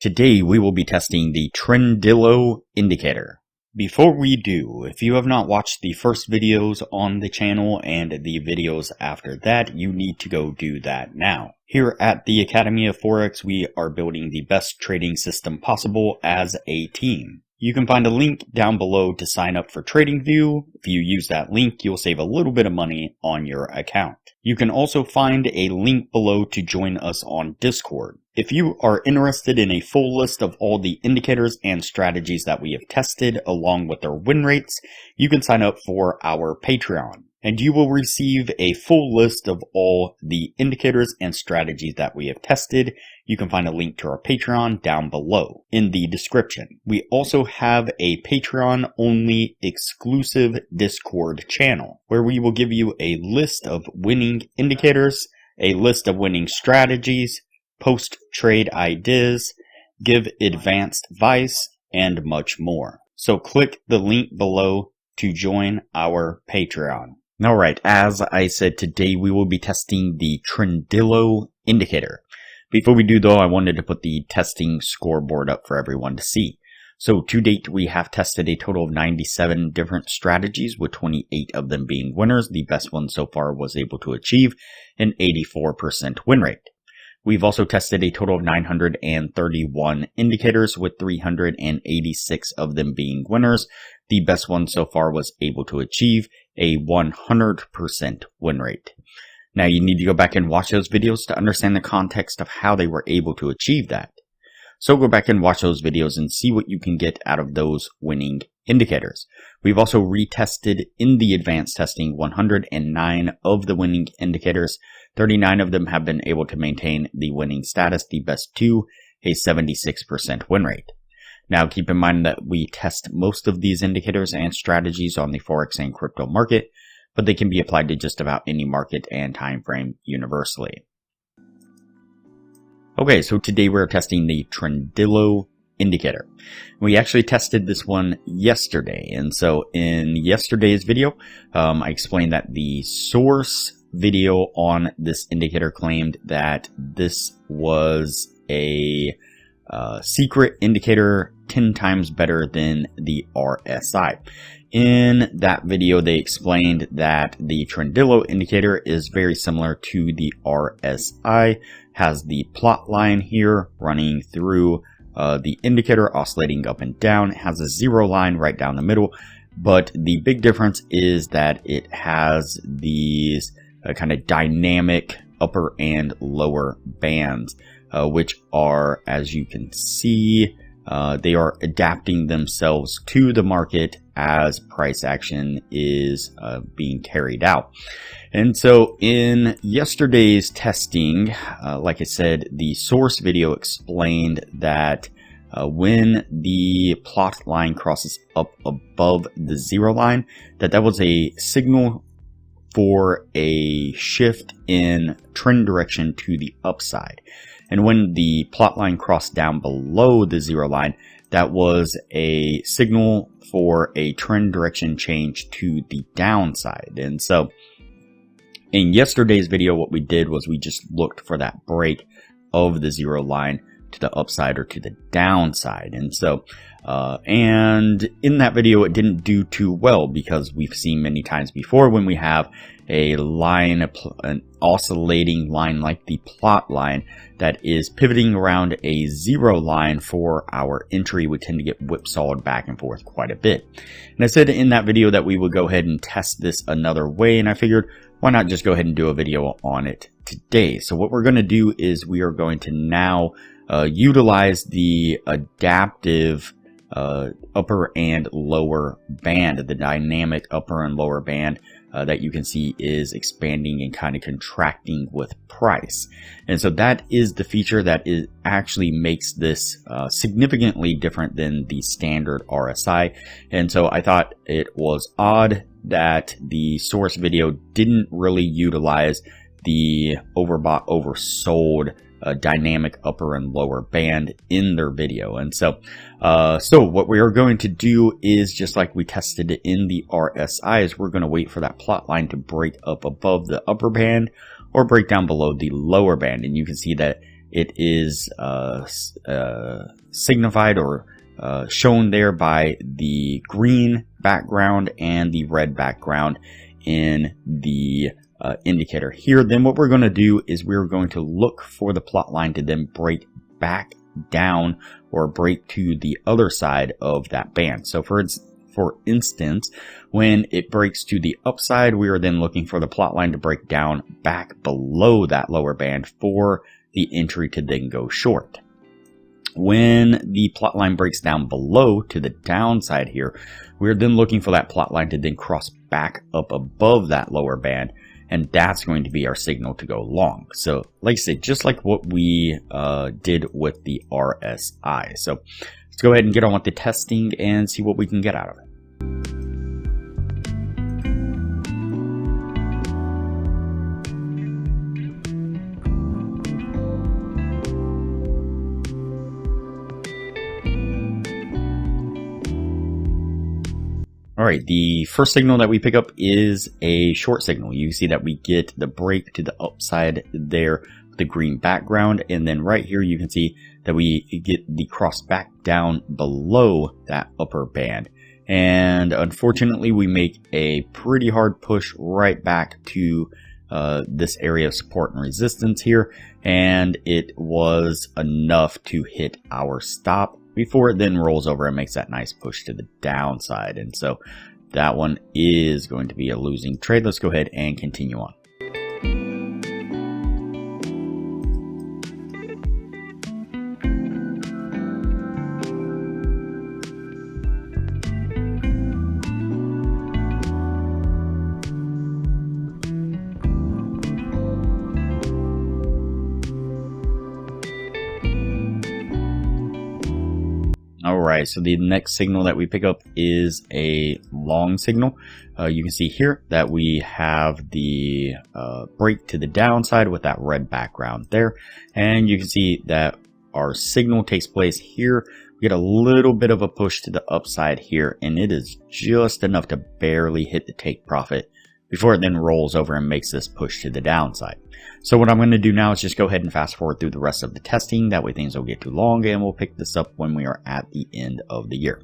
Today we will be testing the Trendilo indicator. Before we do, if you have not watched the first videos on the channel and the videos after that, you need to go do that now. Here at the Academy of Forex, we are building the best trading system possible as a team. You can find a link down below to sign up for TradingView. If you use that link, you'll save a little bit of money on your account. You can also find a link below to join us on Discord. If you are interested in a full list of all the indicators and strategies that we have tested along with their win rates, you can sign up for our Patreon. And you will receive a full list of all the indicators and strategies that we have tested. You can find a link to our Patreon down below in the description. We also have a Patreon-only exclusive Discord channel where we will give you a list of winning indicators, a list of winning strategies, post trade ideas, give advanced advice, and much more. So click the link below to join our Patreon. Alright, as I said, today we will be testing the Trendilo indicator. Before we do though, I wanted to put the testing scoreboard up for everyone to see. So to date, we have tested a total of 97 different strategies, with 28 of them being winners. The best one so far was able to achieve an 84% win rate. We've also tested a total of 931 indicators, with 386 of them being winners. The best one so far was able to achieve a 100% win rate. Now you need to go back and watch those videos to understand the context of how they were able to achieve that. So go back and watch those videos and see what you can get out of those winning indicators. We've also retested in the advanced testing 109 of the winning indicators. 39 of them have been able to maintain the winning status, the best two, a 76% win rate. Now keep in mind that we test most of these indicators and strategies on the Forex and crypto market, but they can be applied to just about any market and time frame universally. Okay, so today we're testing the Trendilo indicator. We actually tested this one yesterday, and so in yesterday's video, I explained that the source video on this indicator claimed that this was a secret indicator 10 times better than the RSI. In that video, they explained that the Trendilo indicator is very similar to the RSI, has the plot line here running through the indicator, oscillating up and down. It has a zero line right down the middle, but the big difference is that it has these kind of dynamic upper and lower bands, which are, as you can see, they are adapting themselves to the market as price action is being carried out. And so in yesterday's testing, like I said, the source video explained that when the plot line crosses up above the zero line, that was a signal for a shift in trend direction to the upside. And when the plot line crossed down below the zero line, that was a signal for a trend direction change to the downside. And so in yesterday's video, what we did was we just looked for that break of the zero line to the upside or to the downside. And so, and in that video, it didn't do too well because we've seen many times before when we have a line, an oscillating line like the plot line that is pivoting around a zero line for our entry, would tend to get whipsawed back and forth quite a bit. And I said in that video that we would go ahead and test this another way, and I figured why not just go ahead and do a video on it today. So what we're going to do is we are going to now utilize the adaptive upper and lower band, the dynamic upper and lower band that you can see is expanding and kind of contracting with price. And so that is the feature that actually makes this significantly different than the standard RSI. And so I thought it was odd that the source video didn't really utilize the overbought, oversold dynamic upper and lower band in their video. And so what we are going to do is, just like we tested it in the RSI, is we're going to wait for that plot line to break up above the upper band or break down below the lower band. And you can see that it is signified or shown there by the green background and the red background in the indicator here. Then what we're going to do is we're going to look for the plot line to then break back down or break to the other side of that band. So for instance, when it breaks to the upside, we are then looking for the plot line to break down back below that lower band for the entry to then go short. When the plot line breaks down below to the downside here, we're then looking for that plot line to then cross back up above that lower band, and that's going to be our signal to go long. So like I said, just like what we did with the RSI. So let's go ahead and get on with the testing and see what we can get out of it. Alright, the first signal that we pick up is a short signal. You see that we get the break to the upside there with the green background, and then right here you can see that we get the cross back down below that upper band. And unfortunately we make a pretty hard push right back to this area of support and resistance here, and it was enough to hit our stop before it then rolls over and makes that nice push to the downside. And so that one is going to be a losing trade. Let's go ahead and continue on. Alright, so the next signal that we pick up is a long signal. You can see here that we have the break to the downside with that red background there. And you can see that our signal takes place here. We get a little bit of a push to the upside here, and it is just enough to barely hit the take profit before it then rolls over and makes this push to the downside. So what I'm going to do now is just go ahead and fast forward through the rest of the testing. That way things don't get too long, and we'll pick this up when we are at the end of the year.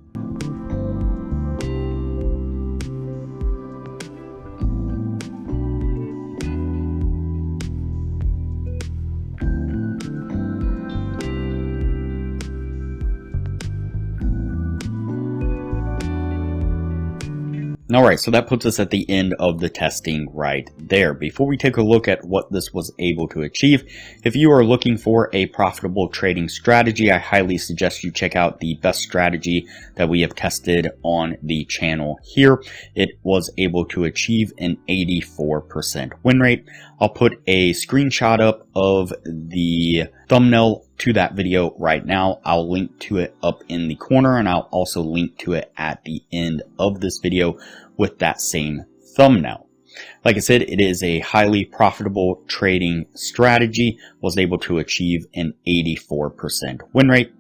Alright, so that puts us at the end of the testing right there. Before we take a look at what this was able to achieve, if you are looking for a profitable trading strategy, I highly suggest you check out the best strategy that we have tested on the channel here. It was able to achieve an 84% win rate. I'll put a screenshot up of the thumbnail to that video right now. I'll link to it up in the corner, and I'll also link to it at the end of this video with that same thumbnail. Like I said, it is a highly profitable trading strategy, was able to achieve an 84% win rate.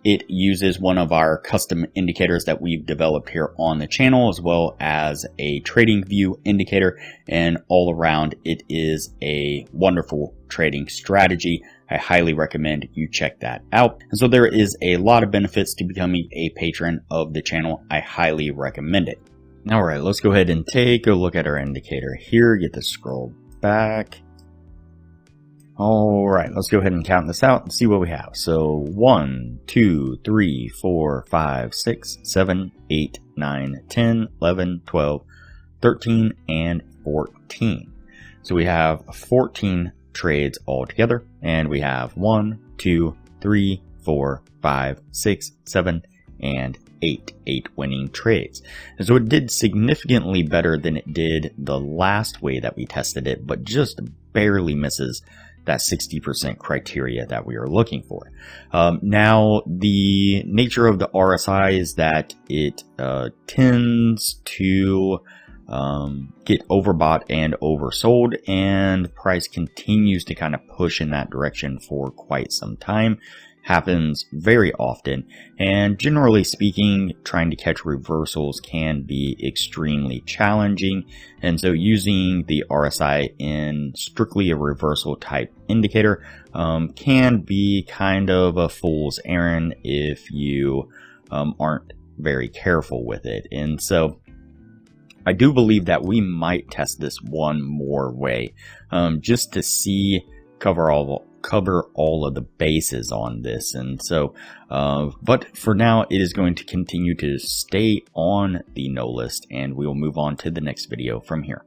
It uses one of our custom indicators that we've developed here on the channel, as well as a trading view indicator, and all around it is a wonderful trading strategy. I highly recommend you check that out. And so there is a lot of benefits to becoming a patron of the channel. I highly recommend it. Alright, let's go ahead and take a look at our indicator here. Get to scroll back. Alright, let's go ahead and count this out and see what we have. So 1, 2, 3, 4, 5, 6, 7, 8, 9, 10, 11, 12, 13, and 14. So we have 14 trades altogether, and we have 1, 2, 3, 4, 5, 6, 7, and 8 winning trades. And so it did significantly better than it did the last way that we tested it, but just barely misses that 60% criteria that we are looking for. Now, the nature of the RSI is that it tends to get overbought and oversold, and price continues to kind of push in that direction for quite some time. happens very often, and generally speaking, trying to catch reversals can be extremely challenging, and so using the RSI in strictly a reversal type indicator can be kind of a fool's errand if you aren't very careful with it. And so I do believe that we might test this one more way, just to see, cover all of the bases on this. And so, but for now, it is going to continue to stay on the no list, and we will move on to the next video from here.